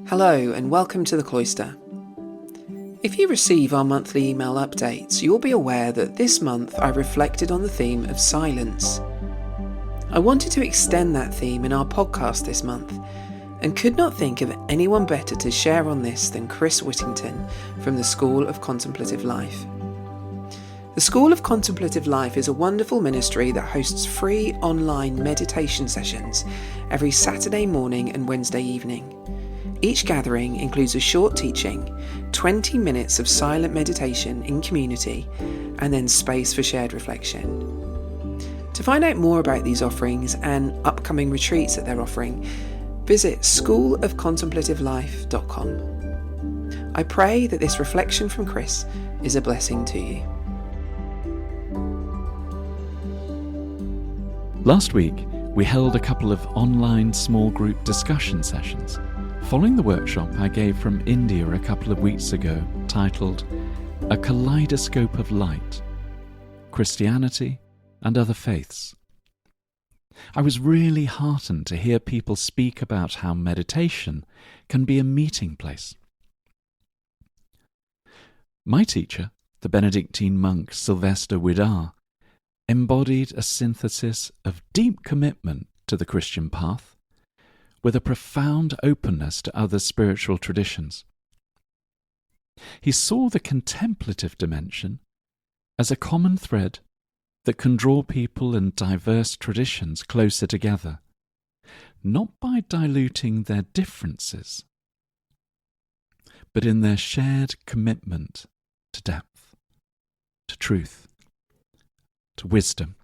Hello and welcome to the Cloister. If you receive our monthly email updates, you'll be aware that this month I reflected on the theme of silence. I wanted to extend that theme in our podcast this month and could not think of anyone better to share on this than Chris Whittington from the School of Contemplative Life. The School of Contemplative Life is a wonderful ministry that hosts free online meditation sessions every Saturday morning and Wednesday evening. Each gathering includes a short teaching, 20 minutes of silent meditation in community, and then space for shared reflection. To find out more about these offerings and upcoming retreats that they're offering, visit schoolofcontemplativelife.com. I pray that this reflection from Chris is a blessing to you. Last week, we held a couple of online small group discussion sessions, following the workshop I gave from India a couple of weeks ago, titled A Kaleidoscope of Light, Christianity and Other Faiths. I was really heartened to hear people speak about how meditation can be a meeting place. My teacher, the Benedictine monk Sylvester Widar, embodied a synthesis of deep commitment to the Christian path with a profound openness to other spiritual traditions. He saw the contemplative dimension as a common thread that can draw people in diverse traditions closer together, not by diluting their differences, but in their shared commitment to depth, to truth, to wisdom.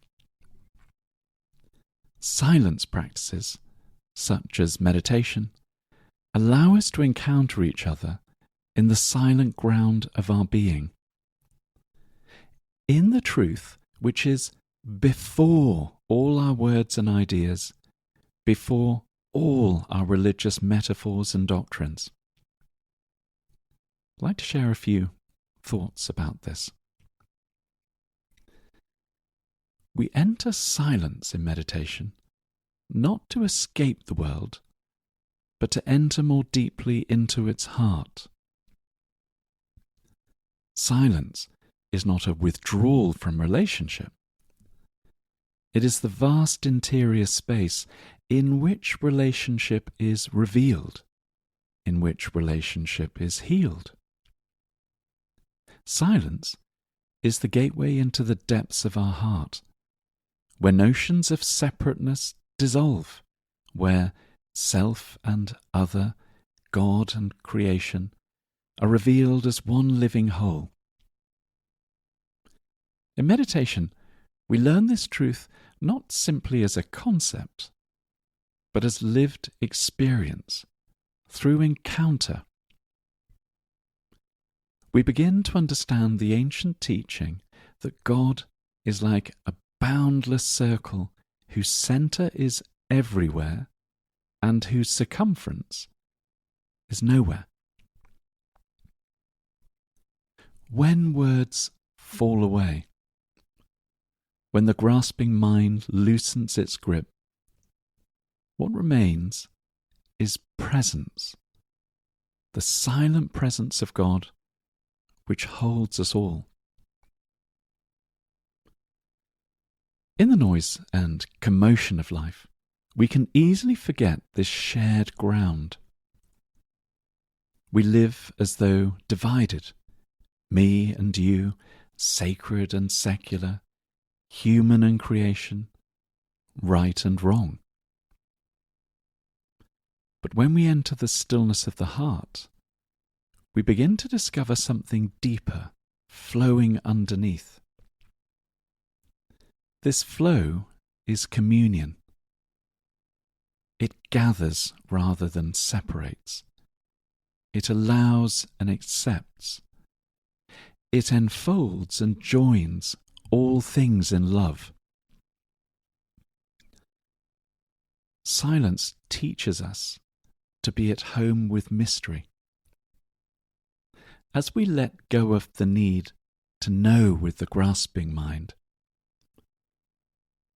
Silence practices, such as meditation, allow us to encounter each other in the silent ground of our being, in the truth which is before all our words and ideas, before all our religious metaphors and doctrines. I'd like to share a few thoughts about this. We enter silence in meditation, not to escape the world, but to enter more deeply into its heart. Silence is not a withdrawal from relationship. It is the vast interior space in which relationship is revealed, in which relationship is healed. Silence is the gateway into the depths of our heart, where notions of separateness dissolve, where self and other, God and creation, are revealed as one living whole. In meditation, we learn this truth not simply as a concept, but as lived experience, through encounter. We begin to understand the ancient teaching that God is like a boundless circle whose centre is everywhere and whose circumference is nowhere. When words fall away, when the grasping mind loosens its grip, what remains is presence, the silent presence of God which holds us all. In the noise and commotion of life, we can easily forget this shared ground. We live as though divided, me and you, sacred and secular, human and creation, right and wrong. But when we enter the stillness of the heart, we begin to discover something deeper, flowing underneath. This flow is communion. It gathers rather than separates. It allows and accepts. It enfolds and joins all things in love. Silence teaches us to be at home with mystery. As we let go of the need to know with the grasping mind,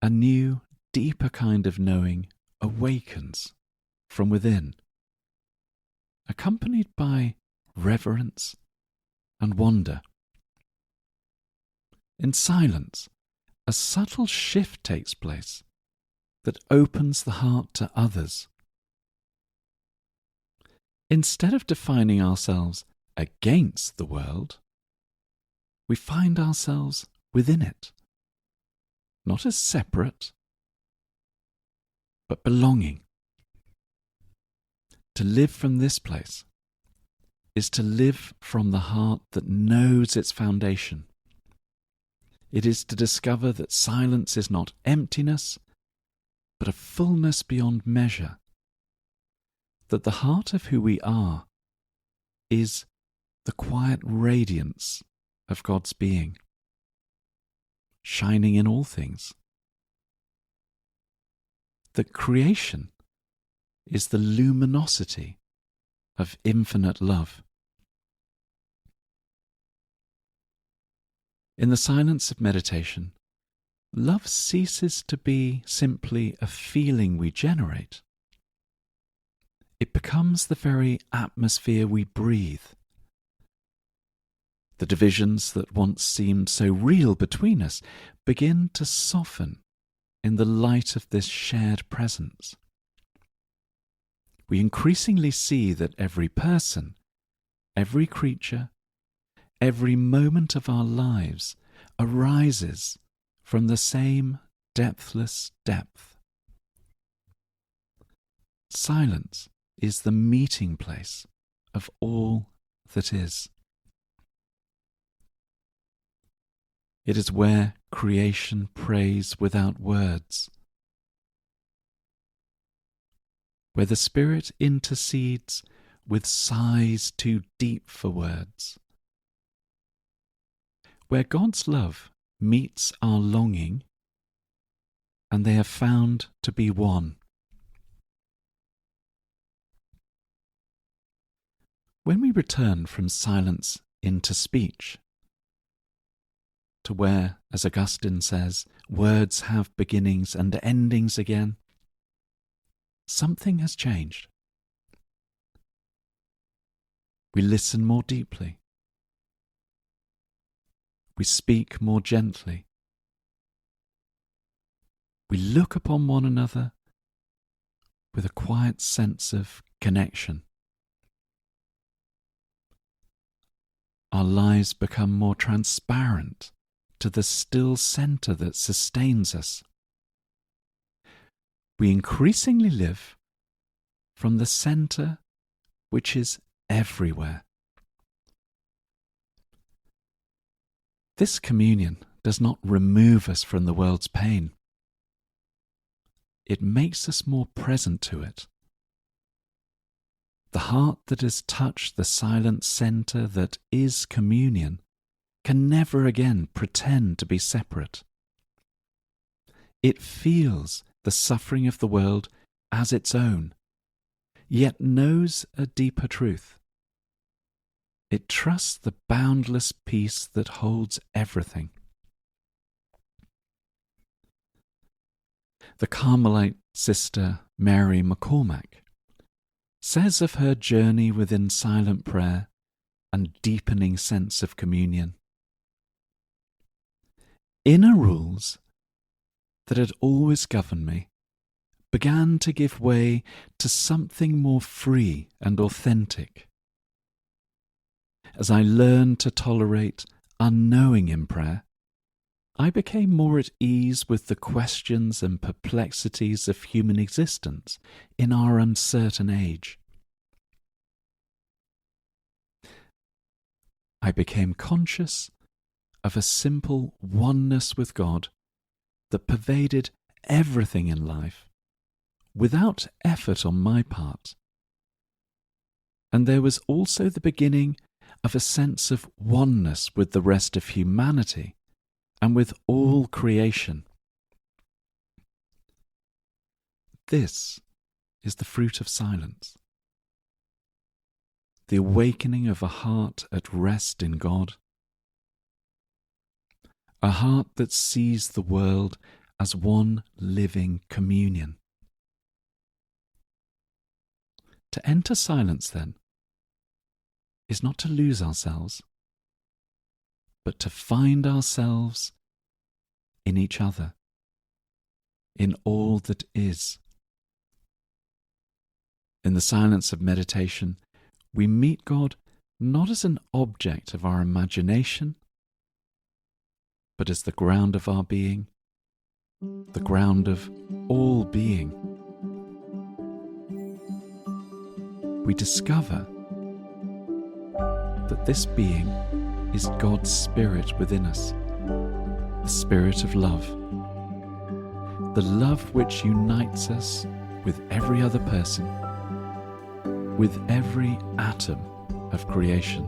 a new, deeper kind of knowing awakens from within, accompanied by reverence and wonder. In silence, a subtle shift takes place that opens the heart to others. Instead of defining ourselves against the world, we find ourselves within it, not as separate, but belonging. To live from this place is to live from the heart that knows its foundation. It is to discover that silence is not emptiness, but a fullness beyond measure. That the heart of who we are is the quiet radiance of God's being, shining in all things. That creation is the luminosity of infinite love. In the silence of meditation, love ceases to be simply a feeling we generate. It becomes the very atmosphere we breathe. The divisions that once seemed so real between us begin to soften in the light of this shared presence. We increasingly see that every person, every creature, every moment of our lives arises from the same depthless depth. Silence is the meeting place of all that is. It is where creation prays without words, where the Spirit intercedes with sighs too deep for words, where God's love meets our longing and they are found to be one. When we return from silence into speech, to where, as Augustine says, words have beginnings and endings again, something has changed. We listen more deeply. We speak more gently. We look upon one another with a quiet sense of connection. Our lives become more transparent to the still centre that sustains us. We increasingly live from the centre which is everywhere. This communion does not remove us from the world's pain. It makes us more present to it. The heart that has touched the silent centre that is communion can never again pretend to be separate. It feels the suffering of the world as its own, yet knows a deeper truth. It trusts the boundless peace that holds everything. The Carmelite sister Mary McCormack says of her journey within silent prayer and deepening sense of communion, inner rules that had always governed me began to give way to something more free and authentic. As I learned to tolerate unknowing in prayer, I became more at ease with the questions and perplexities of human existence in our uncertain age. I became conscious of a simple oneness with God that pervaded everything in life without effort on my part. And there was also the beginning of a sense of oneness with the rest of humanity and with all creation. This is the fruit of silence, the awakening of a heart at rest in God, a heart that sees the world as one living communion. To enter silence, then, is not to lose ourselves, but to find ourselves in each other, in all that is. In the silence of meditation, we meet God not as an object of our imagination, but as the ground of our being, the ground of all being. We discover that this being is God's Spirit within us, the Spirit of love, the love which unites us with every other person, with every atom of creation.